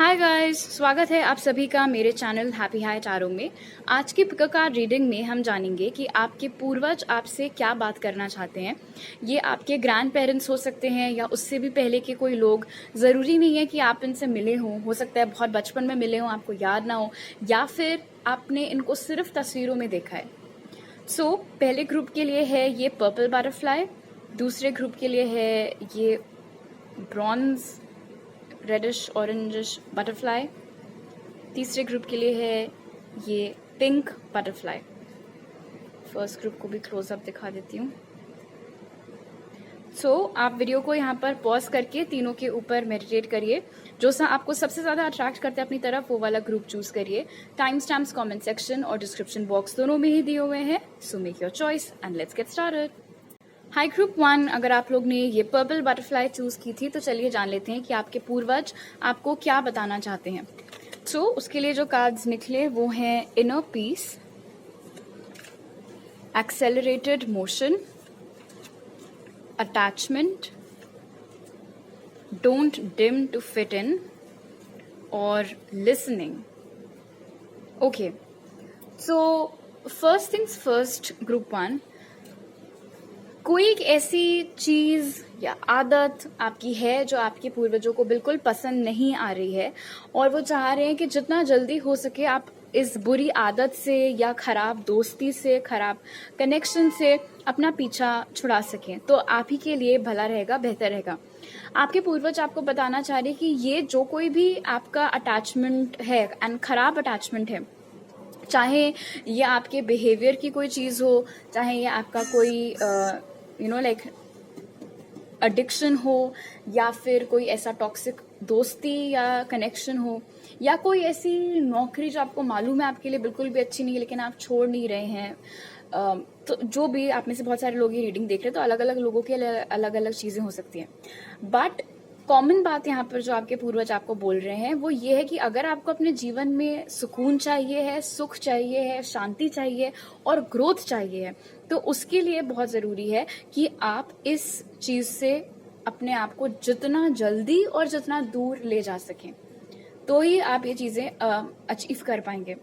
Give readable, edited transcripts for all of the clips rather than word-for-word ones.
Hi guys, स्वागत है आप सभी का मेरे चैनल हैप्पी हाई टैरो में। आज की पिक कार्ड रीडिंग में हम जानेंगे कि आपके पूर्वज आपसे क्या बात करना चाहते हैं। ये आपके ग्रैंड पेरेंट्स हो सकते हैं या उससे भी पहले के कोई लोग। ज़रूरी नहीं है कि आप इनसे मिले हों, हो सकता है बहुत बचपन में मिले हों, आपको याद ना हो, या फिर आपने इनको सिर्फ तस्वीरों में देखा है। पहले ग्रुप के लिए है ये पर्पल बटरफ्लाई, दूसरे ग्रुप के लिए है ये ब्रॉन्ज रेडिश ऑरेंजिश बटरफ्लाई, तीसरे ग्रुप के लिए है ये पिंक बटरफ्लाई। फर्स्ट ग्रुप को भी क्लोजअप दिखा देती हूँ। आप वीडियो को यहाँ पर पॉज करके तीनों के ऊपर मेडिटेट करिए। जो सा आपको सबसे ज़्यादा अट्रैक्ट करते हैं अपनी तरफ, वो वाला ग्रुप चूज करिए। टाइम स्टैम्प्स कमेंट सेक्शन और डिस्क्रिप्शन बॉक्स दोनों में ही दिए हुए हैं। So make your choice and let's get started. High group 1, अगर आप लोग ने ये पर्पल बटरफ्लाई चूज की थी तो चलिए जान लेते हैं कि आपके पूर्वज आपको क्या बताना चाहते हैं। उसके लिए जो कार्ड्स निकले वो हैं inner peace, accelerated motion, attachment, don't dim to fit in और listening. Okay, first things first group 1, कोई एक ऐसी चीज या आदत आपकी है जो आपके पूर्वजों को बिल्कुल पसंद नहीं आ रही है और वो चाह रहे हैं कि जितना जल्दी हो सके आप इस बुरी आदत से या खराब दोस्ती से, खराब कनेक्शन से अपना पीछा छुड़ा सकें। तो आप ही के लिए भला रहेगा, बेहतर रहेगा। आपके पूर्वज आपको बताना चाह रहे हैं कि ये जो कोई भी आपका अटैचमेंट है एंड खराब अटैचमेंट है, चाहे ये आपके बिहेवियर की कोई चीज़ हो, चाहे ये आपका कोई लाइक एडिक्शन हो, या फिर कोई ऐसा टॉक्सिक दोस्ती या कनेक्शन हो, या कोई ऐसी नौकरी जो आपको मालूम है आपके लिए बिल्कुल भी अच्छी नहीं है लेकिन आप छोड़ नहीं रहे हैं। तो जो भी आप में से बहुत सारे लोग ये रीडिंग देख रहे हैं, तो अलग अलग लोगों के अलग अलग चीज़ें हो सकती हैं। बट कॉमन बात यहाँ पर जो आपके पूर्वज आपको बोल रहे हैं वो ये है कि अगर आपको अपने जीवन में सुकून चाहिए है, सुख चाहिए है, शांति चाहिए और ग्रोथ चाहिए है, तो उसके लिए बहुत ज़रूरी है कि आप इस चीज़ से अपने आप को जितना जल्दी और जितना दूर ले जा सकें, तो ही आप ये चीज़ें अचीव कर पाएंगे।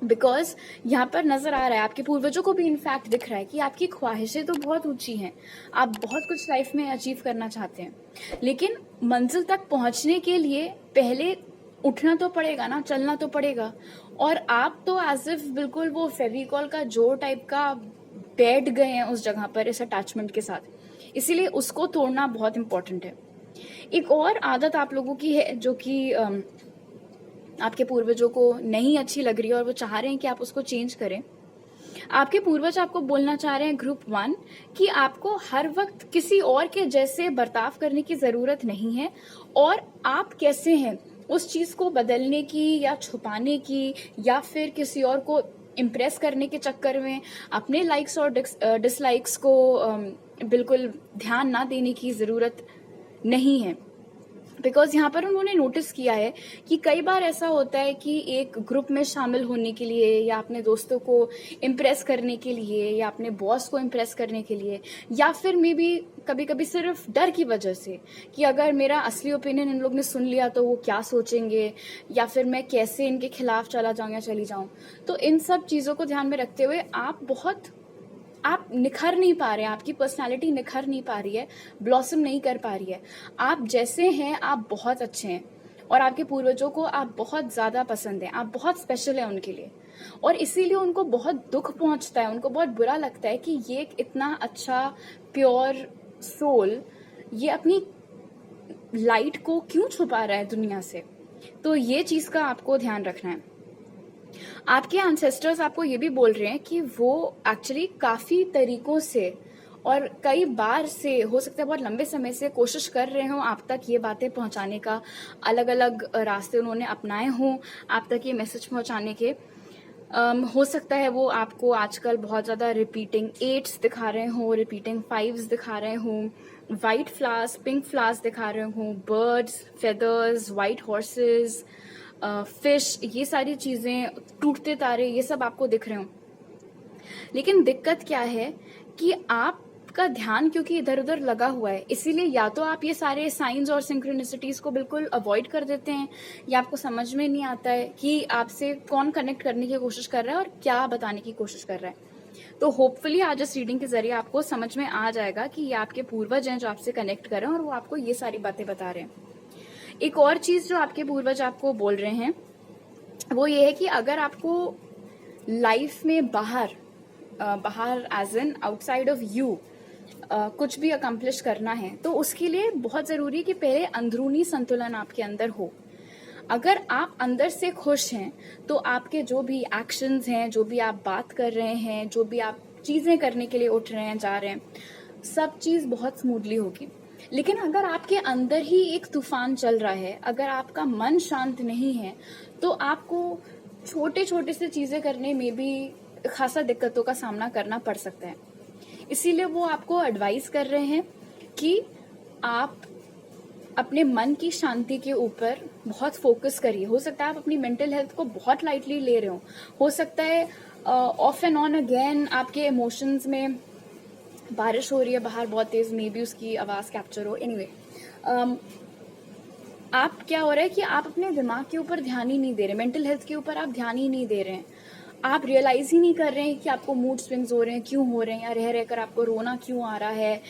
बिकॉज यहाँ पर नजर आ रहा है, आपके पूर्वजों को भी इनफैक्ट दिख रहा है कि आपकी ख्वाहिशें तो बहुत ऊंची हैं, आप बहुत कुछ लाइफ में अचीव करना चाहते हैं, लेकिन मंजिल तक पहुंचने के लिए पहले उठना तो पड़ेगा ना, चलना तो पड़ेगा। और आप तो एज इफ बिल्कुल वो फेविकॉल का जोड़ टाइप का बैठ गए हैं उस जगह पर इस अटैचमेंट के साथ, इसीलिए उसको तोड़ना बहुत इंपॉर्टेंट है। एक और आदत आप लोगों की है जो कि आपके पूर्वजों को नहीं अच्छी लग रही है और वो चाह रहे हैं कि आप उसको चेंज करें। आपके पूर्वज आपको बोलना चाह रहे हैं ग्रुप 1 कि आपको हर वक्त किसी और के जैसे बर्ताव करने की जरूरत नहीं है, और आप कैसे हैं उस चीज को बदलने की या छुपाने की या फिर किसी और को इम्प्रेस करने के चक्कर में अपने लाइक्स और डिसलाइक्स को बिल्कुल ध्यान ना देने की जरूरत नहीं है। बिकॉज यहाँ पर उन्होंने नोटिस किया है कि कई बार ऐसा होता है कि एक ग्रुप में शामिल होने के लिए या अपने दोस्तों को इम्प्रेस करने के लिए या अपने बॉस को इम्प्रेस करने के लिए, या फिर मे बी कभी कभी सिर्फ डर की वजह से कि अगर मेरा असली ओपिनियन इन लोग ने सुन लिया तो वो क्या सोचेंगे, या फिर मैं कैसे इनके खिलाफ चला जाऊं या चली जाऊं। तो इन सब चीज़ों को ध्यान में रखते हुए आप निखर नहीं पा रहे हैं, आपकी पर्सनालिटी निखर नहीं पा रही है, ब्लॉसम नहीं कर पा रही है। आप जैसे हैं आप बहुत अच्छे हैं और आपके पूर्वजों को आप बहुत ज़्यादा पसंद हैं, आप बहुत स्पेशल हैं उनके लिए, और इसीलिए उनको बहुत दुख पहुंचता है, उनको बहुत बुरा लगता है कि ये एक इतना अच्छा प्योर सोल ये अपनी लाइट को क्यों छुपा रहा है दुनिया से। तो ये चीज़ का आपको ध्यान रखना है। आपके एंसेस्टर्स आपको ये भी बोल रहे हैं कि वो एक्चुअली काफी तरीकों से और कई बार से, हो सकता है बहुत लंबे समय से, कोशिश कर रहे हों आप तक ये बातें पहुंचाने का। अलग अलग रास्ते उन्होंने अपनाए हों आप तक ये मैसेज पहुंचाने के। हो सकता है वो आपको आजकल बहुत ज़्यादा रिपीटिंग 8s दिखा रहे हों, रिपीटिंग 5s दिखा रहे हों, वाइट फ्लावर्स, पिंक फ्लावर्स दिखा रहे हों, birds, feathers, white horses, fish, ये सारी चीज़ें, टूटते तारे, ये सब आपको दिख रहे हों। लेकिन दिक्कत क्या है कि आप आपका ध्यान क्योंकि इधर उधर लगा हुआ है, इसीलिए या तो आप ये सारे साइंस और सिंक्रोनिसिटीज को बिल्कुल अवॉइड कर देते हैं, या आपको समझ में नहीं आता है कि आपसे कौन कनेक्ट करने की कोशिश कर रहा है और क्या बताने की कोशिश कर रहा है। तो होपफुली आज इस रीडिंग के जरिए आपको समझ में आ जाएगा कि ये आपके पूर्वज हैं जो आपसे कनेक्ट कर रहे हैं और वो आपको ये सारी बातें बता रहे हैं। एक और चीज जो आपके पूर्वज आपको बोल रहे हैं वो ये है कि अगर आपको लाइफ में बाहर as an outside of you कुछ भी अकम्प्लिश करना है, तो उसके लिए बहुत जरूरी है कि पहले अंदरूनी संतुलन आपके अंदर हो। अगर आप अंदर से खुश हैं तो आपके जो भी एक्शंस हैं, जो भी आप बात कर रहे हैं, जो भी आप चीजें करने के लिए उठ रहे हैं, जा रहे हैं, सब चीज बहुत स्मूथली होगी। लेकिन अगर आपके अंदर ही एक तूफान चल रहा है, अगर आपका मन शांत नहीं है, तो आपको छोटे छोटे से चीजें करने में भी खासा दिक्कतों का सामना करना पड़ सकता है। इसीलिए वो आपको एडवाइस कर रहे हैं कि आप अपने मन की शांति के ऊपर बहुत फोकस करिए। हो सकता है आप अपनी मेंटल हेल्थ को बहुत लाइटली ले रहे हो सकता है ऑफ एंड ऑन अगेन आपके इमोशंस में बारिश हो रही है बाहर बहुत तेज, मे बी उसकी आवाज कैप्चर हो। एनीवे, आप क्या हो रहा है कि आप अपने दिमाग के ऊपर ध्यान ही नहीं दे रहे, मेंटल हेल्थ के ऊपर आप ध्यान ही नहीं दे रहे हैं। आप रियलाइज ही नहीं कर रहे हैं कि आपको मूड स्विंग्स हो रहे हैं, क्यों हो रहे हैं, या रह रहकर आपको रोना क्यों आ रहा है,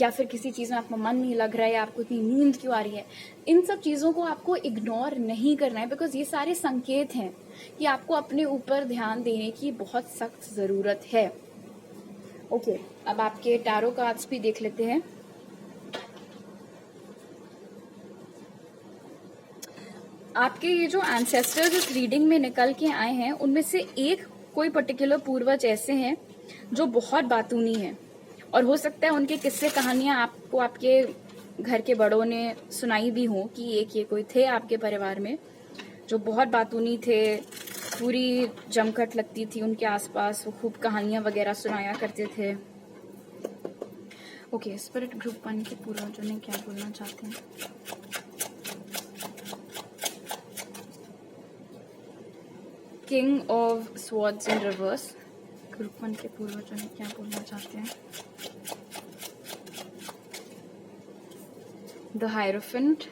या फिर किसी चीज में आपका मन नहीं लग रहा है, या आपको इतनी नींद क्यों आ रही है। इन सब चीजों को आपको इग्नोर नहीं करना है, बिकॉज ये सारे संकेत हैं कि आपको अपने ऊपर ध्यान देने की बहुत सख्त जरूरत है। ओके, अब आपके टैरो कार्ड्स भी देख लेते हैं। आपके ये जो एंसेस्टर्स इस रीडिंग में निकल के आए हैं, उनमें से एक कोई पर्टिकुलर पूर्वज ऐसे हैं जो बहुत बातूनी है, और हो सकता है उनके किस्से कहानियां आपको आपके घर के बड़ों ने सुनाई भी हो कि एक ये कोई थे आपके परिवार में जो बहुत बातूनी थे, पूरी जमघट लगती थी उनके आसपास, वो खूब कहानियां वगैरह सुनाया करते थे। ओके, स्पिरिट ग्रुप 1 के पूर्वजों ने क्या बोलना चाहते हैं? King of swords in reverse, group 1 के पूर्वजों ने क्या बोलना चाहते हैं? द हायरोफेंट,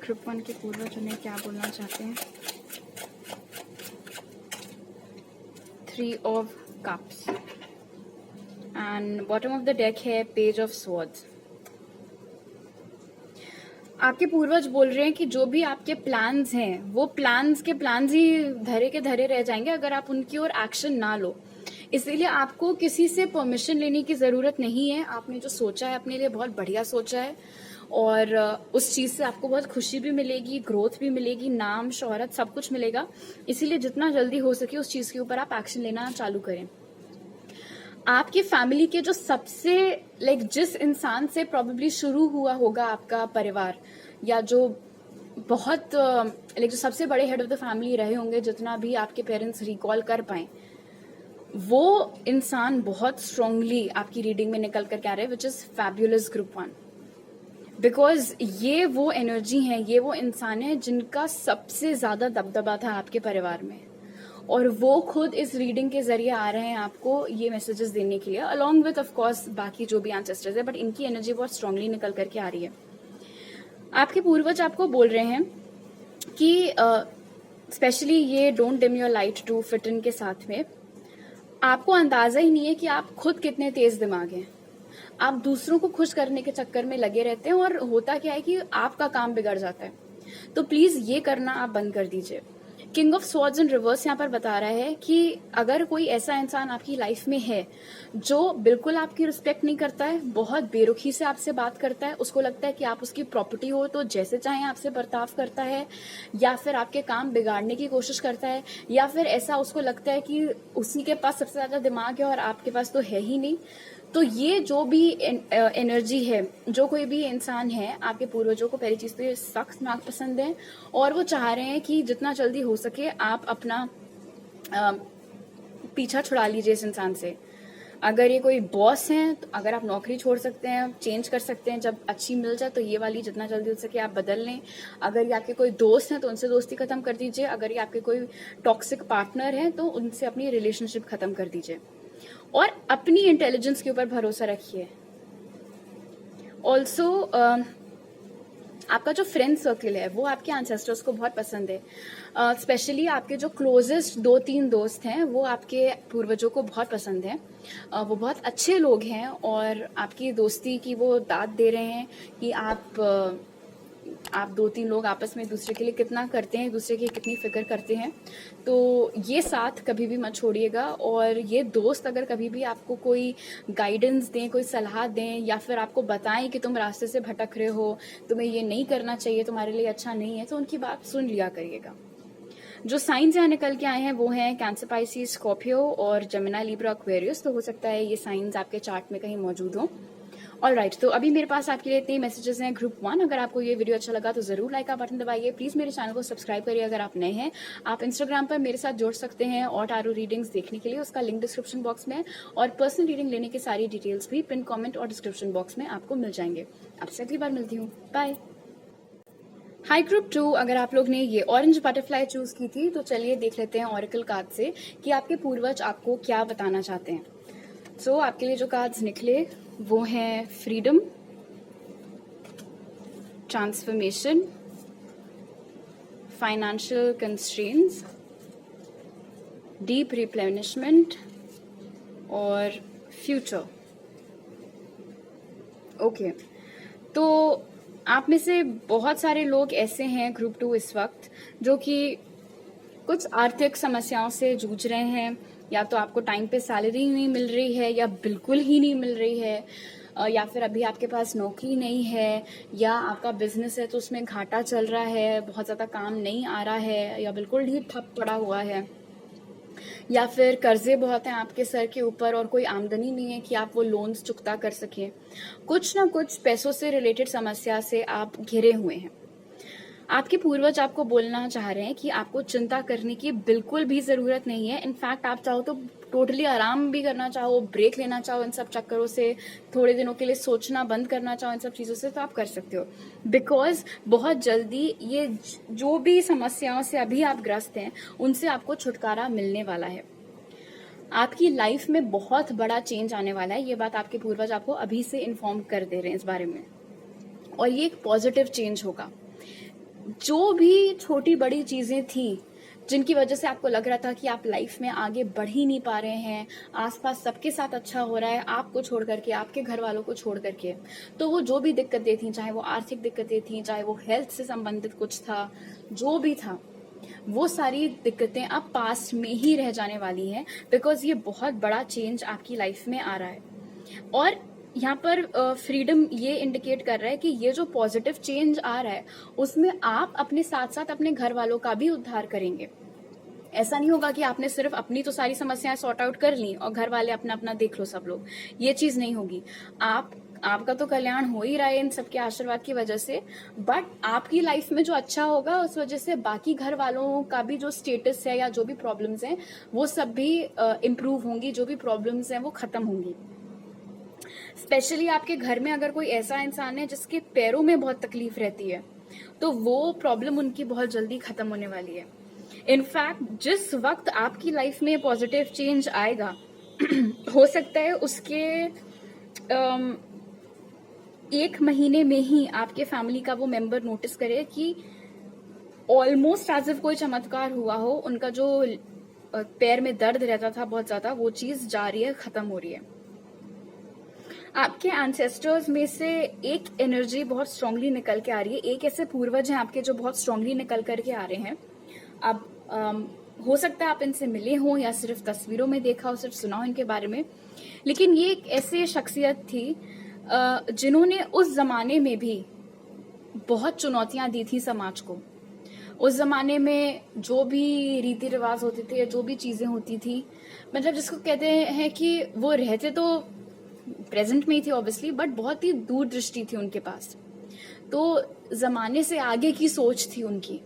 ग्रुप 1 के पूर्वजों ने क्या बोलना चाहते हैं? 3 of cups, and bottom of the deck है पेज ऑफ स्वॉर्ड्स। आपके पूर्वज बोल रहे हैं कि जो भी आपके प्लान्स हैं वो प्लान्स के प्लान्स ही धरे के धरे रह जाएंगे अगर आप उनकी ओर एक्शन ना लो। इसीलिए आपको किसी से परमिशन लेने की जरूरत नहीं है। आपने जो सोचा है अपने लिए बहुत बढ़िया सोचा है, और उस चीज से आपको बहुत खुशी भी मिलेगी, ग्रोथ भी मिलेगी, नाम शोहरत सब कुछ मिलेगा। इसीलिए जितना जल्दी हो सके उस चीज के ऊपर आप एक्शन लेना चालू करें। आपकी फैमिली के जो सबसे जिस इंसान से प्रॉब्ली शुरू हुआ होगा आपका परिवार, या जो बहुत जो सबसे बड़े हेड ऑफ द फैमिली रहे होंगे, जितना भी आपके पेरेंट्स रिकॉल कर पाए, वो इंसान बहुत स्ट्रांगली आपकी रीडिंग में निकल कर क्या रहे, which is fabulous group 1। Because ये वो एनर्जी है, ये वो इंसान है जिनका सबसे ज्यादा दबदबा था आपके परिवार में, और वो खुद इस रीडिंग के जरिए आ रहे हैं आपको ये मैसेजेस देने के लिए, अलॉन्ग विथ ऑफ कोर्स बाकी जो भी एंसेस्टर्स है, बट इनकी एनर्जी बहुत स्ट्रांगली निकल करके आ रही है। आपके पूर्वज आपको बोल रहे हैं कि स्पेशली ये don't dim your light to fit in के साथ में आपको अंदाजा ही नहीं है कि आप खुद कितने तेज दिमाग हैं। आप दूसरों को खुश करने के चक्कर में लगे रहते हैं, और होता क्या है कि आपका काम बिगड़ जाता है। तो प्लीज ये करना आप बंद कर दीजिए। King of swords in reverse यहाँ पर बता रहा है कि अगर कोई ऐसा इंसान आपकी लाइफ में है जो बिल्कुल आपकी रिस्पेक्ट नहीं करता है, बहुत बेरुखी से आपसे बात करता है, उसको लगता है कि आप उसकी प्रॉपर्टी हो तो जैसे चाहे आपसे बर्ताव करता है, या फिर आपके काम बिगाड़ने की कोशिश करता है, या फिर ऐसा उसको लगता है कि उसी के पास सबसे ज्यादा दिमाग है और आपके पास तो है ही नहीं, तो ये जो भी एनर्जी है, जो कोई भी इंसान है, आपके पूर्वजों को पहली चीज तो ये सख्त नापसंद है, और वो चाह रहे हैं कि जितना जल्दी हो सके आप अपना पीछा छुड़ा लीजिए इस इंसान से। अगर ये कोई बॉस हैं तो अगर आप नौकरी छोड़ सकते हैं, चेंज कर सकते हैं, जब अच्छी मिल जाए तो ये वाली जितना जल्दी हो सके आप बदल लें। अगर ये आपके कोई दोस्त हैं तो उनसे दोस्ती खत्म कर दीजिए। अगर ये आपके कोई टॉक्सिक पार्टनर हैं तो उनसे अपनी रिलेशनशिप खत्म कर दीजिए। और अपनी इंटेलिजेंस के ऊपर भरोसा रखिए। ऑल्सो आपका जो फ्रेंड सर्कल है वो आपके एंसेस्टर्स को बहुत पसंद है। स्पेशली आपके जो क्लोजेस्ट 2-3 दोस्त हैं वो आपके पूर्वजों को बहुत पसंद है। वो बहुत अच्छे लोग हैं और आपकी दोस्ती की वो दाद दे रहे हैं कि आप 2-3 लोग आपस में एक दूसरे के लिए कितना करते हैं, एक दूसरे की कितनी फिक्र करते हैं। तो ये साथ कभी भी मत छोड़िएगा। और ये दोस्त अगर कभी भी आपको कोई गाइडेंस दें, कोई सलाह दें या फिर आपको बताएं कि तुम रास्ते से भटक रहे हो, तुम्हें ये नहीं करना चाहिए, तुम्हारे लिए अच्छा नहीं है, तो उनकी बात सुन लिया करिएगा। जो साइंस यहाँ निकल के आए हैं वो हैं कैंसर, पाइसिस, स्कॉर्पियो और जेमिनी, लिब्रा, एक्वेरियस। तो हो सकता है ये साइंस आपके चार्ट में कहीं मौजूद हो। ऑलराइट, तो अभी मेरे पास आपके लिए इतने मैसेजेस हैं ग्रुप 1। अगर आपको ये वीडियो अच्छा लगा तो जरूर लाइक का बटन दबाइए। प्लीज मेरे चैनल को सब्सक्राइब करिए अगर आप नए हैं। आप इंस्टाग्राम पर मेरे साथ जुड़ सकते हैं और टारो रीडिंग्स देखने के लिए, उसका लिंक डिस्क्रिप्शन बॉक्स में, और पर्सनल रीडिंग लेने की सारी डिटेल्स भी पिन कमेंट और डिस्क्रिप्शन बॉक्स में आपको मिल जाएंगे। आपसे अगली बार मिलती हूँ, बाय। हाई ग्रुप 2, अगर आप लोग ने ये ऑरेंज बटरफ्लाई चूज की थी तो चलिए देख लेते हैं ऑरेकल कार्ड से कि आपके पूर्वज आपको क्या बताना चाहते हैं। सो आपके लिए जो कार्ड्स निकले वो हैं freedom, transformation, financial constraints, deep replenishment और फ्यूचर। ओके, तो आप में से बहुत सारे लोग ऐसे हैं ग्रुप 2 इस वक्त जो कि कुछ आर्थिक समस्याओं से जूझ रहे हैं। या तो आपको टाइम पे सैलरी नहीं मिल रही है या बिल्कुल ही नहीं मिल रही है, या फिर अभी आपके पास नौकरी नहीं है, या आपका बिजनेस है तो उसमें घाटा चल रहा है, बहुत ज़्यादा काम नहीं आ रहा है या बिल्कुल ही ठप पड़ा हुआ है, या फिर कर्जे बहुत हैं आपके सर के ऊपर और कोई आमदनी नहीं है कि आप वो लोन्स चुकता कर सकें। कुछ ना कुछ पैसों से रिलेटेड समस्या से आप घिरे हुए हैं। आपके पूर्वज आपको बोलना चाह रहे हैं कि आपको चिंता करने की बिल्कुल भी जरूरत नहीं है। इनफैक्ट आप चाहो तो टोटली आराम भी करना चाहो, ब्रेक लेना चाहो इन सब चक्करों से, थोड़े दिनों के लिए सोचना बंद करना चाहो इन सब चीजों से, तो आप कर सकते हो। बिकॉज बहुत जल्दी ये जो भी समस्याओं से अभी आप ग्रस्त हैं उनसे आपको छुटकारा मिलने वाला है। आपकी लाइफ में बहुत बड़ा चेंज आने वाला है। ये बात आपके पूर्वज आपको अभी से इन्फॉर्म कर दे रहे हैं इस बारे में, और ये एक पॉजिटिव चेंज होगा। जो भी छोटी बड़ी चीजें थी जिनकी वजह से आपको लग रहा था कि आप लाइफ में आगे बढ़ ही नहीं पा रहे हैं, आसपास सबके साथ अच्छा हो रहा है, आपको छोड़ करके, आपके घर वालों को छोड़ करके, तो वो जो भी दिक्कतें थी, चाहे वो आर्थिक दिक्कतें थी, चाहे वो हेल्थ से संबंधित कुछ था, जो भी था, वो सारी दिक्कतें अब पास्ट में ही रह जाने वाली हैं। बिकॉज ये बहुत बड़ा चेंज आपकी लाइफ में आ रहा है। और यहाँ पर फ्रीडम ये इंडिकेट कर रहा है कि ये जो पॉजिटिव चेंज आ रहा है उसमें आप अपने साथ साथ अपने घर वालों का भी उद्धार करेंगे। ऐसा नहीं होगा कि आपने सिर्फ अपनी तो सारी समस्याएं सॉर्ट आउट कर ली और घर वाले अपना अपना देख लो सब लोग, ये चीज नहीं होगी। आपका तो कल्याण हो ही रहा है इन सबके आशीर्वाद की वजह से, बट आपकी लाइफ में जो अच्छा होगा उस वजह से बाकी घर वालों का भी जो स्टेटस है या जो भी प्रॉब्लम्स हैं वो सब भी इम्प्रूव होंगी, जो भी प्रॉब्लम्स हैं वो खत्म होंगी। स्पेशली आपके घर में अगर कोई ऐसा इंसान है जिसके पैरों में बहुत तकलीफ रहती है तो वो प्रॉब्लम उनकी बहुत जल्दी खत्म होने वाली है। इनफैक्ट जिस वक्त आपकी लाइफ में पॉजिटिव चेंज आएगा हो सकता है उसके 1 महीने में ही आपके फैमिली का वो मेंबर नोटिस करे कि ऑलमोस्ट एज इफ कोई चमत्कार हुआ हो, उनका जो पैर में दर्द रहता था बहुत ज्यादा, वो चीज जा रही है, खत्म हो रही है। आपके एंसेस्टर्स में से एक एनर्जी बहुत स्ट्रांगली निकल के आ रही है। एक ऐसे पूर्वज हैं आपके जो बहुत स्ट्रांगली निकल करके आ रहे हैं। अब हो सकता है आप इनसे मिले हो या सिर्फ तस्वीरों में देखा हो, सिर्फ सुना हो इनके बारे में, लेकिन ये एक ऐसी शख्सियत थी जिन्होंने उस जमाने में भी बहुत चुनौतियां दी थी समाज को। उस जमाने में जो भी रीति रिवाज होते थे, जो भी चीजें होती थी, मतलब जिसको कहते हैं कि वो रहते तो प्रेजेंट में ही थे ऑब्वियसली, बट बहुत ही दूरदृष्टि थी उनके पास। तो जमाने से आगे की सोच थी उनकी।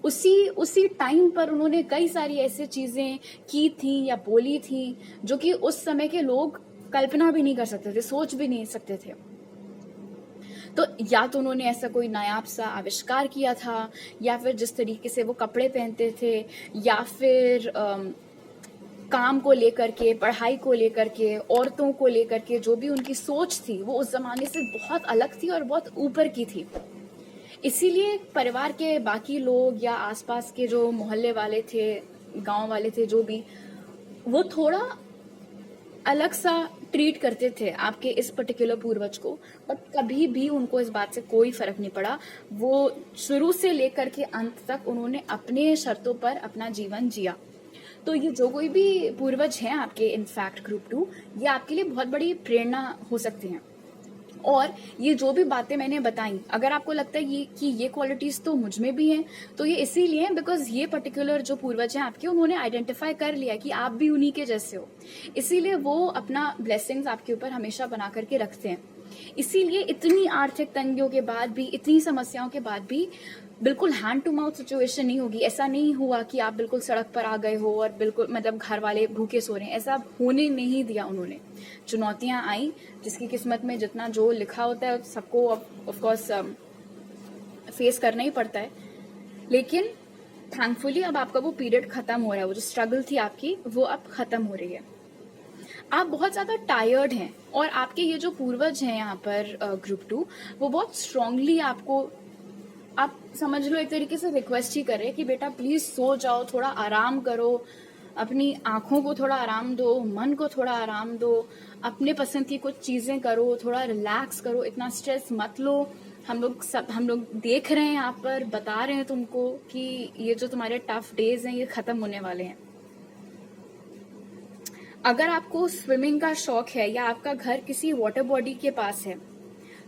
उसी टाइम पर उन्होंने कई सारी ऐसी चीजें की थी या बोली थी जो कि उस समय के लोग कल्पना भी नहीं कर सकते थे, सोच भी नहीं सकते थे। तो या तो उन्होंने ऐसा कोई नायाब सा आविष्कार किया था, या फिर जिस तरीके से वो कपड़े पहनते थे, या फिर काम को लेकर के, पढ़ाई को लेकर के, औरतों को लेकर के जो भी उनकी सोच थी वो उस जमाने से बहुत अलग थी और बहुत ऊपर की थी। इसीलिए परिवार के बाकी लोग या आसपास के जो मोहल्ले वाले थे, गांव वाले थे, जो भी, वो थोड़ा अलग सा ट्रीट करते थे आपके इस पर्टिकुलर पूर्वज को, बट कभी भी उनको इस बात से कोई फर्क नहीं पड़ा। वो शुरू से लेकर के अंत तक उन्होंने अपने शर्तों पर अपना जीवन जिया। तो ये जो कोई भी पूर्वज हैं आपके इनफैक्ट ग्रुप 2, ये आपके लिए बहुत बड़ी प्रेरणा हो सकती हैं। और ये जो भी बातें मैंने बताई, अगर आपको लगता है कि ये क्वालिटीज तो मुझ में भी हैं, तो ये इसीलिए बिकॉज ये पर्टिकुलर जो पूर्वज हैं आपके, उन्होंने आइडेंटिफाई कर लिया कि आप भी उन्हीं के जैसे हो, इसीलिए वो अपना ब्लेसिंग्स आपके ऊपर हमेशा बना करके रखते हैं। इसीलिए इतनी आर्थिक तंगियों के बाद भी, इतनी समस्याओं के बाद भी बिल्कुल हैंड टू माउथ सिचुएशन नहीं होगी। ऐसा नहीं हुआ कि आप बिल्कुल सड़क पर आ गए हो और बिल्कुल मतलब घर वाले भूखे सो रहे हैं, ऐसा होने नहीं दिया उन्होंने। चुनौतियां आई, जिसकी किस्मत में जितना जो लिखा होता है सबको ऑफ कोर्स फेस करना ही पड़ता है। लेकिन थैंकफुली अब आपका वो पीरियड खत्म हो रहा है, वो जो स्ट्रगल थी आपकी वो अब खत्म हो रही है। आप बहुत ज्यादा टायर्ड हैं और आपके ये जो पूर्वज हैं यहाँ पर ग्रुप 2, वो बहुत स्ट्रांगली आपको, आप समझ लो एक तरीके से रिक्वेस्ट ही कर रहे हैं कि बेटा प्लीज सो जाओ, थोड़ा आराम करो, अपनी आंखों को थोड़ा आराम दो, मन को थोड़ा आराम दो, अपने पसंद की कुछ चीजें करो, थोड़ा रिलैक्स करो, इतना स्ट्रेस मत लो। हम लोग देख रहे हैं यहाँ पर, बता रहे हैं तुमको कि ये जो तुम्हारे टफ डेज हैं ये खत्म होने वाले हैं। अगर आपको स्विमिंग का शौक है या आपका घर किसी वाटर बॉडी के पास है,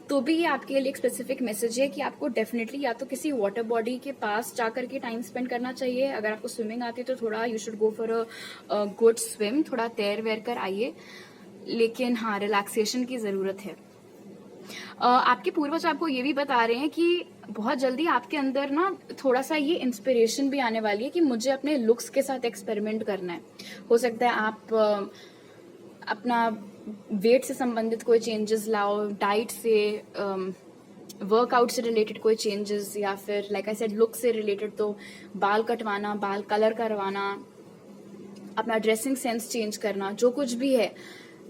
तो भी ये आपके लिए एक स्पेसिफिक मैसेज है कि आपको डेफिनेटली या तो किसी वाटर बॉडी के पास जाकर के टाइम स्पेंड करना चाहिए। अगर आपको स्विमिंग आती है तो थोड़ा you should go for a good swim, थोड़ा तैर वैर कर आइए। लेकिन हाँ, रिलैक्सेशन की जरूरत है। आपके पूर्वज आपको ये भी बता रहे हैं कि बहुत जल्दी आपके अंदर ना थोड़ा सा ये इंस्पिरेशन भी आने वाली है कि मुझे अपने लुक्स के साथ एक्सपेरिमेंट करना है। हो सकता है आप अपना वेट से संबंधित कोई चेंजेस लाओ, डाइट से, वर्कआउट से रिलेटेड कोई चेंजेस, या फिर लाइक आई सेड लुक से रिलेटेड तो बाल कटवाना, बाल कलर करवाना, अपना ड्रेसिंग सेंस चेंज करना, जो कुछ भी है।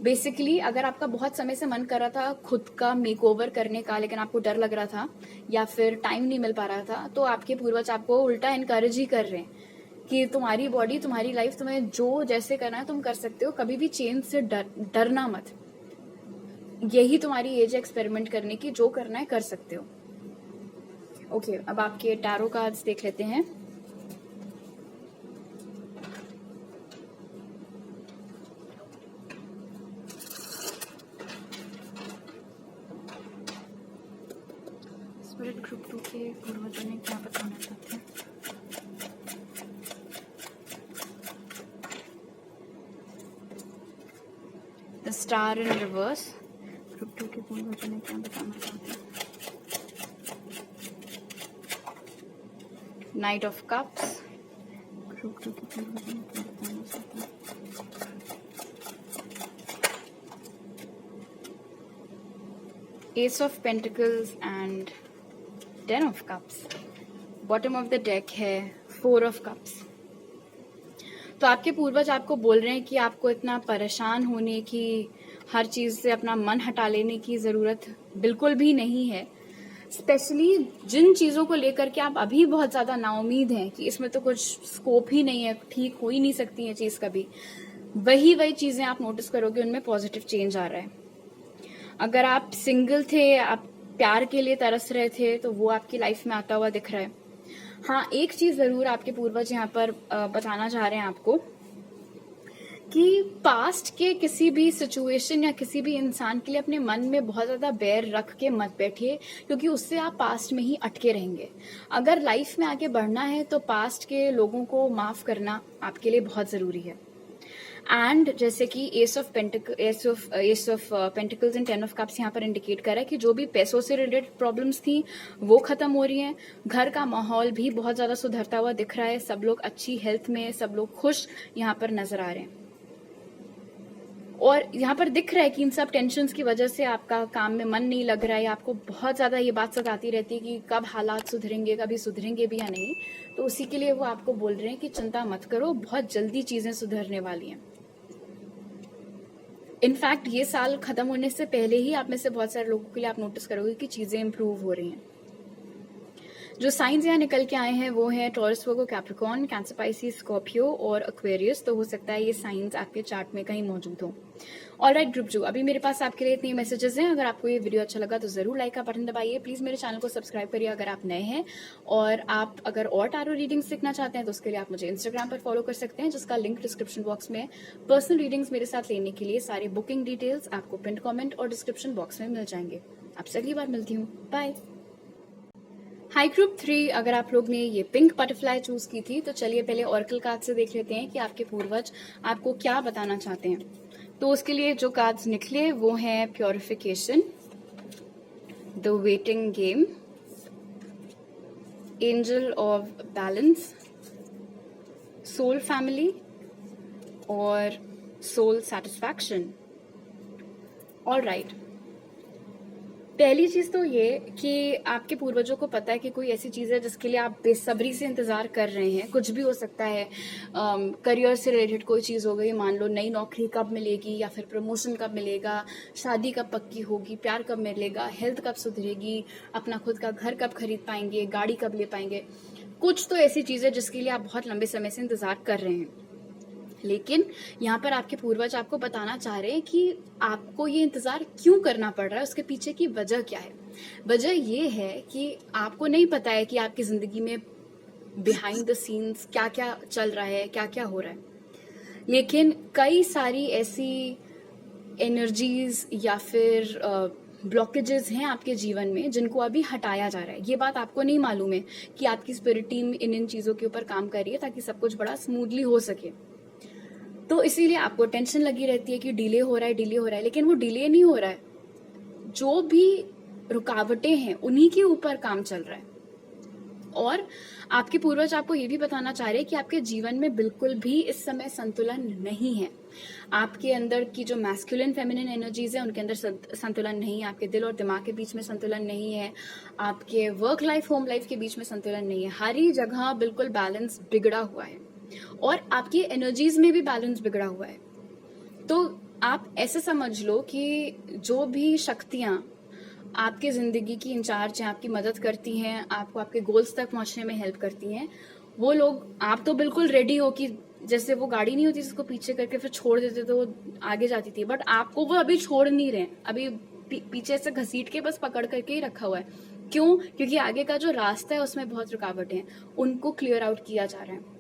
बेसिकली अगर आपका बहुत समय से मन कर रहा था खुद का मेकओवर करने का, लेकिन आपको डर लग रहा था या फिर टाइम नहीं मिल पा रहा था, तो आपके पूर्वज आपको उल्टा इनकरेज ही कर रहे हैं कि तुम्हारी बॉडी, तुम्हारी लाइफ, तुम्हें जो जैसे करना है तुम कर सकते हो, कभी भी चेंज से डरना मत। यही तुम्हारी एज है एक्सपेरिमेंट करने की, जो करना है कर सकते हो। ओके, अब आपके टैरो कार्ड्स देख लेते हैं। स्पिरिट ग्रुप 2 के पूर्वजों ने क्या बताना चाहते हैं? The star in reverse, group 2 के पूर्वजों ने क्या बताना चाहते हैं? नाइट ऑफ कप्स, ग्रुप 2 के पूर्वजों ने क्या बताना चाहते हैं? S of pentacles and 10 of cups. Bottom of the deck है 4 ऑफ कप्स। तो आपके पूर्वज आपको बोल रहे हैं कि आपको इतना परेशान होने की, हर चीज से अपना मन हटा लेने की जरूरत बिल्कुल भी नहीं है। स्पेशली जिन चीजों को लेकर के आप अभी बहुत ज्यादा नाउमीद हैं कि इसमें तो कुछ स्कोप ही नहीं है, ठीक हो ही नहीं सकती है चीज कभी, वही चीजें आप नोटिस करोगे उनमें पॉजिटिव चेंज आ रहा है। अगर आप सिंगल थे, आप प्यार के लिए तरस रहे थे, तो वो आपकी लाइफ में आता हुआ दिख रहा है। हाँ, एक चीज जरूर आपके पूर्वज यहाँ पर बताना चाह रहे हैं आपको कि पास्ट के किसी भी सिचुएशन या किसी भी इंसान के लिए अपने मन में बहुत ज्यादा बैर रख के मत बैठिए, क्योंकि उससे आप पास्ट में ही अटके रहेंगे। अगर लाइफ में आगे बढ़ना है तो पास्ट के लोगों को माफ करना आपके लिए बहुत जरूरी है। एंड जैसे कि S of pentacles and 10 of cups यहाँ पर इंडिकेट कर रहा है कि जो भी पैसों से रिलेटेड प्रॉब्लम्स थी वो खत्म हो रही हैं। घर का माहौल भी बहुत ज्यादा सुधरता हुआ दिख रहा है, सब लोग अच्छी हेल्थ में, सब लोग खुश यहाँ पर नजर आ रहे हैं। और यहाँ पर दिख रहा है कि इन सब टेंशन्स की वजह से आपका काम में मन नहीं लग रहा है, आपको बहुत ज़्यादा ये बात सताती रहती है कि कब हालात सुधरेंगे, कभी सुधरेंगे भी या नहीं। तो उसी के लिए वो आपको बोल रहे हैं कि चिंता मत करो, बहुत जल्दी चीज़ें सुधरने वाली हैं। इनफैक्ट ये साल खत्म होने से पहले ही आप में से बहुत सारे लोगों के लिए आप नोटिस करोगे कि चीज़ें इंप्रूव हो रही हैं। जो साइंस यहाँ निकल के आए हैं वो हैं टॉरस, वर्गो, कैप्रिकॉर्न, कैंसर, पाइसिस, स्कॉर्पियो और एक्वेरियस। तो हो सकता है ये साइंस आपके चार्ट में कहीं मौजूद हो। ऑलराइट ग्रुप जो अभी मेरे पास आपके लिए इतने मैसेजेस हैं। अगर आपको ये वीडियो अच्छा लगा तो जरूर लाइक का बटन दबाइए। प्लीज मेरे चैनल को सब्सक्राइब करिए अगर आप नए हैं। और आप अगर और टारो रीडिंग्स सीखना चाहते हैं तो उसके लिए आप मुझे इंस्टाग्राम पर फॉलो कर सकते हैं, जिसका लिंक डिस्क्रिप्शन बॉक्स में। पर्सनल रीडिंग्स मेरे साथ लेने के लिए सारे बुकिंग डिटेल्स आपको पिन कॉमेंट और डिस्क्रिप्शन बॉक्स में मिल जाएंगे। आपसे अगली बार मिलती हूँ। बाय। हाई ग्रुप 3, अगर आप लोग ने ये पिंक बटरफ्लाई चूज की थी तो चलिए पहले ऑरेकल कार्ड से देख लेते हैं कि आपके पूर्वज आपको क्या बताना चाहते हैं। तो उसके लिए जो कार्ड्स निकले वो हैं purification, the waiting game, angel of balance, soul family और सोल सेटिस्फैक्शन। ऑलराइट, पहली चीज तो ये कि आपके पूर्वजों को पता है कि कोई ऐसी चीज है जिसके लिए आप बेसब्री से इंतजार कर रहे हैं। कुछ भी हो सकता है, करियर से रिलेटेड कोई चीज हो गई, मान लो नई नौकरी कब मिलेगी या फिर प्रमोशन कब मिलेगा, शादी कब पक्की होगी, प्यार कब मिलेगा, हेल्थ कब सुधरेगी, अपना खुद का घर कब खरीद पाएंगे, गाड़ी कब ले पाएंगे। कुछ तो ऐसी चीज है जिसके लिए आप बहुत लंबे समय से इंतजार कर रहे हैं। लेकिन यहाँ पर आपके पूर्वज आपको बताना चाह रहे हैं कि आपको ये इंतजार क्यों करना पड़ रहा है, उसके पीछे की वजह क्या है। वजह ये है कि आपको नहीं पता है कि आपकी जिंदगी में बिहाइंड द सीन्स क्या क्या चल रहा है, क्या क्या हो रहा है। लेकिन कई सारी ऐसी एनर्जीज या फिर ब्लॉकेजेस हैं आपके जीवन में जिनको अभी हटाया जा रहा है। ये बात आपको नहीं मालूम है कि आपकी स्पिरिट टीम इन चीजों के ऊपर काम कर रही है ताकि सब कुछ बड़ा स्मूथली हो सके। तो इसीलिए आपको टेंशन लगी रहती है कि डिले हो रहा है, डिले हो रहा है। लेकिन वो डिले नहीं हो रहा है, जो भी रुकावटें हैं उन्हीं के ऊपर काम चल रहा है। और आपके पूर्वज आपको ये भी बताना चाह रहे हैं कि आपके जीवन में बिल्कुल भी इस समय संतुलन नहीं है। आपके अंदर की जो मैस्कुलिन फेमिनिन एनर्जीज है उनके अंदर संतुलन नहीं है, आपके दिल और दिमाग के बीच में संतुलन नहीं है, आपके वर्क लाइफ होम लाइफ के बीच में संतुलन नहीं है। हर ही जगह बिल्कुल बैलेंस बिगड़ा हुआ है और आपकी एनर्जीज में भी बैलेंस बिगड़ा हुआ है। तो आप ऐसे समझ लो कि जो भी शक्तियां आपके जिंदगी की इंचार्ज हैं, आपकी मदद करती हैं, आपको आपके गोल्स तक पहुंचने में हेल्प करती हैं, वो लोग, आप तो बिल्कुल रेडी हो कि जैसे वो गाड़ी नहीं होती जिसको पीछे करके फिर छोड़ देते तो वो आगे जाती थी, बट आपको वो अभी छोड़ नहीं रहे, अभी पीछे से घसीट के बस पकड़ करके ही रखा हुआ है। क्यों? क्योंकि आगे का जो रास्ता है उसमें बहुत रुकावटें हैं, उनको क्लियर आउट किया जा रहा है।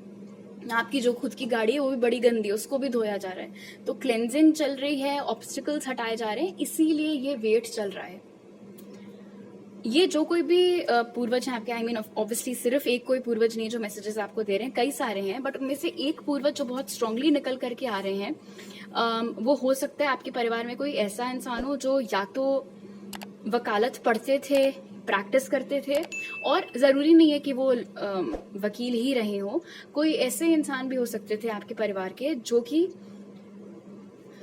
आपकी जो खुद की गाड़ी है वो भी बड़ी गंदी है, उसको भी धोया जा रहा है। तो क्लेंजिंग चल रही है, ऑब्स्टिकल्स हटाए जा रहे हैं, इसीलिए ये वेट चल रहा है। ये जो कोई भी पूर्वज है आपके, आई मीन ऑब्वियसली सिर्फ एक कोई पूर्वज नहीं जो मैसेजेस आपको दे रहे हैं, कई सारे हैं, बट उनमें से एक पूर्वज जो बहुत स्ट्रांगली निकल करके आ रहे हैं, वो हो सकता है आपके परिवार में कोई ऐसा इंसान हो जो या तो वकालत पढ़ते थे, प्रैक्टिस करते थे, और जरूरी नहीं है कि वो वकील ही रहे हो, कोई ऐसे इंसान भी हो सकते थे आपके परिवार के जो कि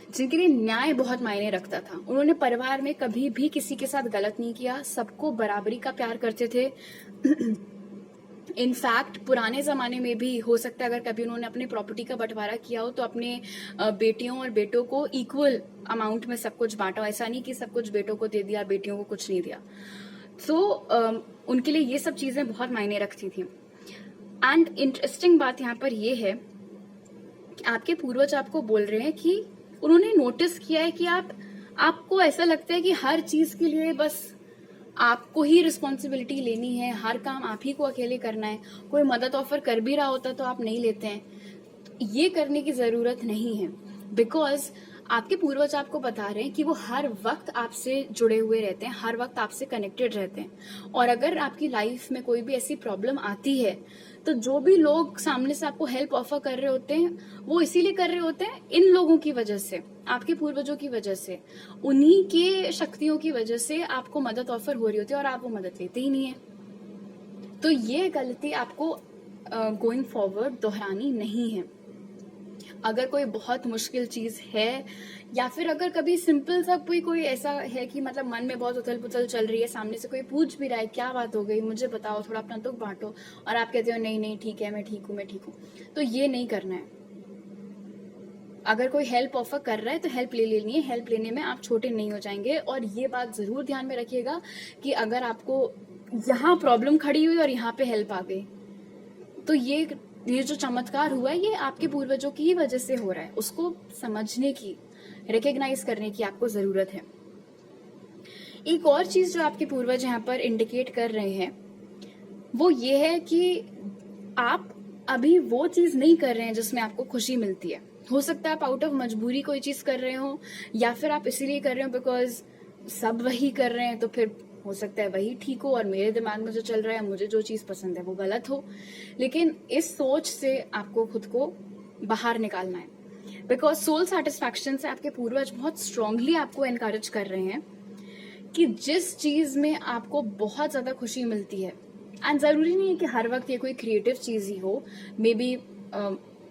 जिनके लिए न्याय बहुत मायने रखता था। उन्होंने परिवार में कभी भी किसी के साथ गलत नहीं किया, सबको बराबरी का प्यार करते थे। इनफैक्ट पुराने जमाने में भी हो सकता है अगर कभी उन्होंने अपने प्रॉपर्टी का बंटवारा किया हो तो अपने बेटियों और बेटों को इक्वल अमाउंट में सब कुछ बांटा हो। ऐसा नहीं कि सब कुछ बेटों को दे दिया, बेटियों को कुछ नहीं दिया। तो उनके लिए ये सब चीजें बहुत मायने रखती थी। एंड इंटरेस्टिंग बात यहाँ पर ये है कि आपके पूर्वज आपको बोल रहे हैं कि उन्होंने नोटिस किया है कि आपको ऐसा लगता है कि हर चीज के लिए बस आपको ही रिस्पॉन्सिबिलिटी लेनी है, हर काम आप ही को अकेले करना है। कोई मदद ऑफर कर भी रहा होता तो आप नहीं लेते हैं। तो ये करने की जरूरत नहीं है, बिकॉज आपके पूर्वज आपको बता रहे हैं कि वो हर वक्त आपसे जुड़े हुए रहते हैं, हर वक्त आपसे कनेक्टेड रहते हैं। और अगर आपकी लाइफ में कोई भी ऐसी प्रॉब्लम आती है तो जो भी लोग सामने से आपको हेल्प ऑफर कर रहे होते हैं वो इसीलिए कर रहे होते हैं इन लोगों की वजह से, आपके पूर्वजों की वजह से, उन्हीं के शक्तियों की वजह से आपको मदद ऑफर हो रही होती है और आप वो मदद लेते ही नहीं है। तो ये गलती आपको गोइंग फॉरवर्ड दोहरानी नहीं है। अगर कोई बहुत मुश्किल चीज है, या फिर अगर कभी सिंपल सा कोई ऐसा है कि मतलब मन में बहुत उथल पुथल चल रही है, सामने से कोई पूछ भी रहा है क्या बात हो गई, मुझे बताओ, थोड़ा अपना दुख बांटो, और आप कहते हो नहीं नहीं ठीक है, मैं ठीक हूँ, तो ये नहीं करना है। अगर कोई हेल्प ऑफर कर रहा है तो हेल्प ले लेनी है, हेल्प लेने में आप छोटे नहीं हो जाएंगे। और ये बात जरूर ध्यान में रखिएगा कि अगर आपको यहाँ प्रॉब्लम खड़ी हुई और यहाँ पे हेल्प आ गई, तो ये जो चमत्कार हुआ है ये आपके पूर्वजों की ही वजह से हो रहा है। उसको समझने की, रिकॉग्नाइज करने की आपको जरूरत है। एक और चीज जो आपके पूर्वज यहाँ पर इंडिकेट कर रहे हैं वो ये है कि आप अभी वो चीज नहीं कर रहे हैं जिसमें आपको खुशी मिलती है। हो सकता है आप आउट ऑफ मजबूरी कोई चीज कर रहे हो, या फिर आप इसीलिए कर रहे हो बिकॉज सब वही कर रहे हैं, तो फिर हो सकता है वही ठीक हो और मेरे दिमाग में जो चल रहा है, मुझे जो चीज पसंद है वो गलत हो। लेकिन इस सोच से आपको खुद को बाहर निकालना है, बिकॉज सोल सेटिस्फैक्शन से आपके पूर्वज बहुत स्ट्रांगली आपको एनकरेज कर रहे हैं कि जिस चीज में आपको बहुत ज्यादा खुशी मिलती है, एंड जरूरी नहीं है कि हर वक्त ये कोई क्रिएटिव चीज ही हो, मे बी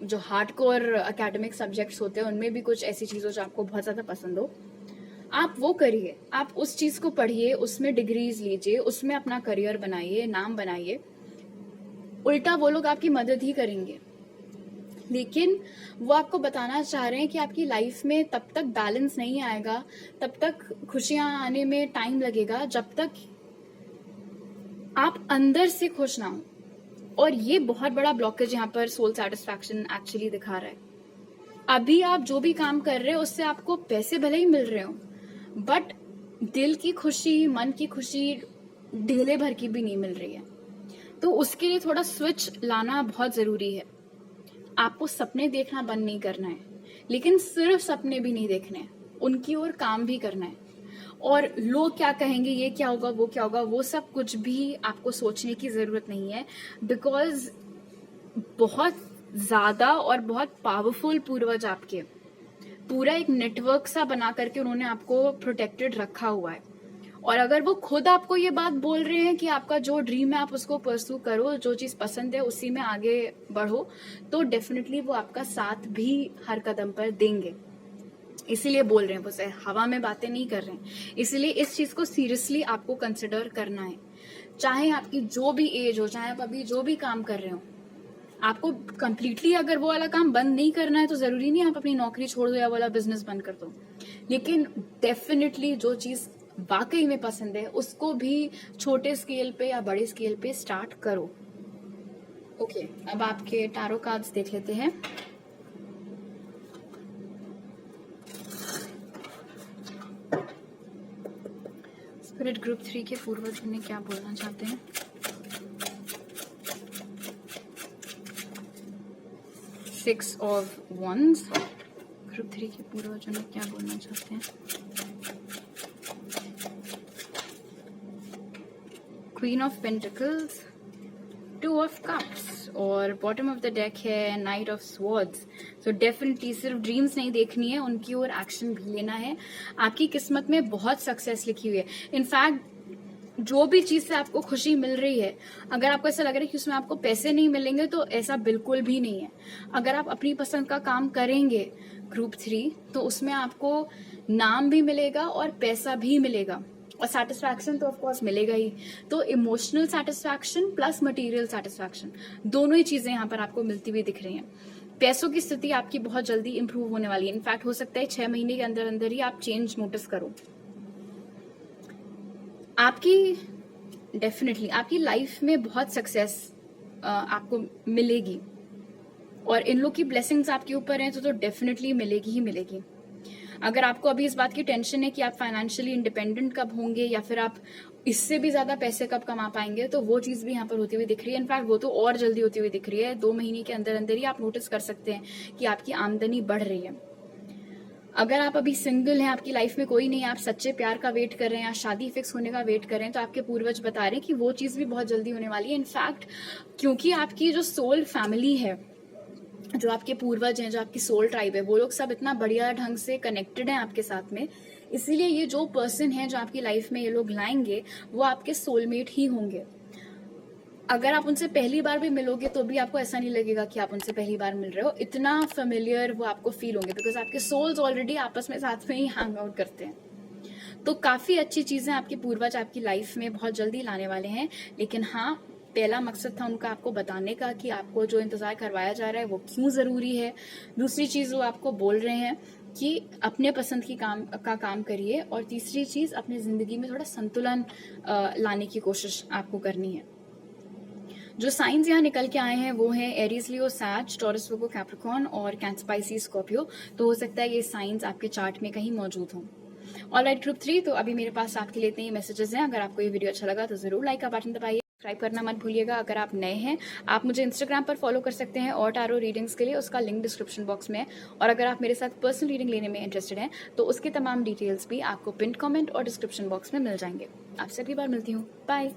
जो हार्डकोर एकेडमिक सब्जेक्ट्स होते हैं उनमें भी कुछ ऐसी चीज हो जो आपको बहुत ज्यादा पसंद हो, आप वो करिए, आप उस चीज को पढ़िए, उसमें डिग्रीज लीजिए, उसमें अपना करियर बनाइए, नाम बनाइए। उल्टा वो लोग आपकी मदद ही करेंगे, लेकिन वो आपको बताना चाह रहे हैं कि आपकी लाइफ में तब तक बैलेंस नहीं आएगा, तब तक खुशियां आने में टाइम लगेगा जब तक आप अंदर से खुश ना हो। और ये बहुत बड़ा ब्लॉकेज यहाँ पर सोल सेटिस्फैक्शन एक्चुअली दिखा रहा है। अभी आप जो भी काम कर रहे हो उससे आपको पैसे भले ही मिल रहे हो, बट दिल की खुशी, मन की खुशी ढेले भर की भी नहीं मिल रही है। तो उसके लिए थोड़ा स्विच लाना बहुत जरूरी है। आपको सपने देखना बंद नहीं करना है, लेकिन सिर्फ सपने भी नहीं देखने हैं, उनकी ओर काम भी करना है। और लोग क्या कहेंगे, ये क्या होगा, वो क्या होगा, वो सब कुछ भी आपको सोचने की जरूरत नहीं है, बिकॉज बहुत ज्यादा और बहुत पावरफुल पूर्वज आपके पूरा एक नेटवर्क सा बना करके उन्होंने आपको प्रोटेक्टेड रखा हुआ है। और अगर वो खुद आपको ये बात बोल रहे हैं कि आपका जो ड्रीम है आप उसको परस्यू करो, जो चीज पसंद है उसी में आगे बढ़ो, तो डेफिनेटली वो आपका साथ भी हर कदम पर देंगे। इसीलिए बोल रहे हैं, वो हवा में बातें नहीं कर रहे हैं। इसीलिए इस चीज को सीरियसली आपको कंसिडर करना है, चाहे आपकी जो भी एज हो, चाहे आप अभी जो भी काम कर रहे हो। आपको कंप्लीटली अगर वो वाला काम बंद नहीं करना है तो जरूरी नहीं आप अपनी नौकरी छोड़ दो या वाला बिजनेस बंद कर दो, लेकिन डेफिनेटली जो चीज वाकई में पसंद है उसको भी छोटे स्केल पे या बड़े स्केल पे स्टार्ट करो। ओके, अब आपके टारो कार्ड्स देख लेते हैं। स्पिरिट ग्रुप 3 के पूर्वज ने क्या बोलना चाहते हैं? सिक्स ऑफ वंस, ग्रुप 3 के पूर्वजों ने क्या बोलना चाहते हैं? Queen of pentacles, two of cups, और बॉटम ऑफ द डेक है night of swords. So definitely सिर्फ ड्रीम्स नहीं देखनी है, उनकी ओर एक्शन भी लेना है। आपकी किस्मत में बहुत सक्सेस लिखी हुई है। इनफैक्ट जो भी चीज से आपको खुशी मिल रही है, अगर आपको ऐसा लग रहा है कि उसमें आपको पैसे नहीं मिलेंगे, तो ऐसा बिल्कुल भी नहीं है। अगर आप अपनी पसंद का काम करेंगे ग्रुप 3, तो उसमें आपको नाम भी मिलेगा और पैसा भी मिलेगा, और सेटिस्फैक्शन तो ऑफ कोर्स मिलेगा ही। तो emotional satisfaction plus material satisfaction, दोनों ही चीजें यहाँ पर आपको मिलती हुई दिख रही हैं। पैसों की स्थिति आपकी बहुत जल्दी इंप्रूव होने वाली है। इनफैक्ट हो सकता है 6 महीने के अंदर अंदर ही आप चेंज नोटिस करो। आपकी डेफिनेटली आपकी लाइफ में बहुत सक्सेस आपको मिलेगी, और इन लोग की ब्लेसिंग्स आपके ऊपर हैं तो डेफिनेटली मिलेगी ही मिलेगी। अगर आपको अभी इस बात की टेंशन है कि आप फाइनेंशियली इंडिपेंडेंट कब होंगे, या फिर आप इससे भी ज्यादा पैसे कब कमा पाएंगे, तो वो चीज भी यहाँ पर होती हुई दिख रही है। इनफैक्ट वो तो और जल्दी होती हुई दिख रही है। 2 महीने के अंदर अंदर ही आप नोटिस कर सकते हैं कि आपकी आमदनी बढ़ रही है। अगर आप अभी सिंगल हैं, आपकी लाइफ में कोई नहीं, आप सच्चे प्यार का वेट कर रहे हैं या शादी फिक्स होने का वेट कर रहे हैं, तो आपके पूर्वज बता रहे हैं कि वो चीज भी बहुत जल्दी होने वाली है। इनफैक्ट क्योंकि आपकी जो सोल फैमिली है, जो आपके पूर्वज हैं, जो आपकी सोल ट्राइब है, वो लोग सब इतना बढ़िया ढंग से कनेक्टेड हैं आपके साथ में, इसीलिए ये जो पर्सन है जो आपकी लाइफ में ये लोग लाएंगे वो आपके सोलमेट ही होंगे। अगर आप उनसे पहली बार भी मिलोगे तो भी आपको ऐसा नहीं लगेगा कि आप उनसे पहली बार मिल रहे हो, इतना फेमिलियर वो आपको फील होंगे, बिकॉज आपके सोल्स ऑलरेडी आपस में साथ में ही हैंग आउट करते हैं। तो काफ़ी अच्छी चीज़ें आपके पूर्वज आपकी लाइफ में बहुत जल्दी लाने वाले हैं। लेकिन हाँ, पहला मकसद था उनका आपको बताने का कि आपको जो इंतज़ार करवाया जा रहा है वो क्यों ज़रूरी है। दूसरी चीज़ वो आपको बोल रहे हैं कि अपने पसंद की काम करिए। और तीसरी चीज़, अपनी ज़िंदगी में थोड़ा संतुलन लाने की कोशिश आपको करनी है। जो साइंस यहाँ निकल के आए हैं वो हैं एरीज, लियो, सैज, टॉरस, वर्गो, कैप्रिकॉर्न और कैंसर, पाइसेस, स्कॉर्पियो। तो हो सकता है ये साइंस आपके चार्ट में कहीं मौजूद हों। ऑलराइट ग्रुप 3, तो अभी मेरे पास आपके लिए इतने ही मैसेजेस हैं। अगर आपको ये वीडियो अच्छा लगा तो जरूर लाइक का बटन दबाइए, सब्सक्राइब करना मत भूलिएगा। अगर आप नए हैं, आप मुझे इंस्टाग्राम पर फॉलो कर सकते हैं और टारो रीडिंग्स के लिए, उसका लिंक डिस्क्रिप्शन बॉक्स में है। और अगर आप मेरे साथ पर्सनल रीडिंग लेने में इंटरेस्टेड हैं तो उसके तमाम डिटेल्स भी आपको पिन कमेंट और डिस्क्रिप्शन बॉक्स में मिल जाएंगे। आपसे अगली बार मिलती हूँ, बाय।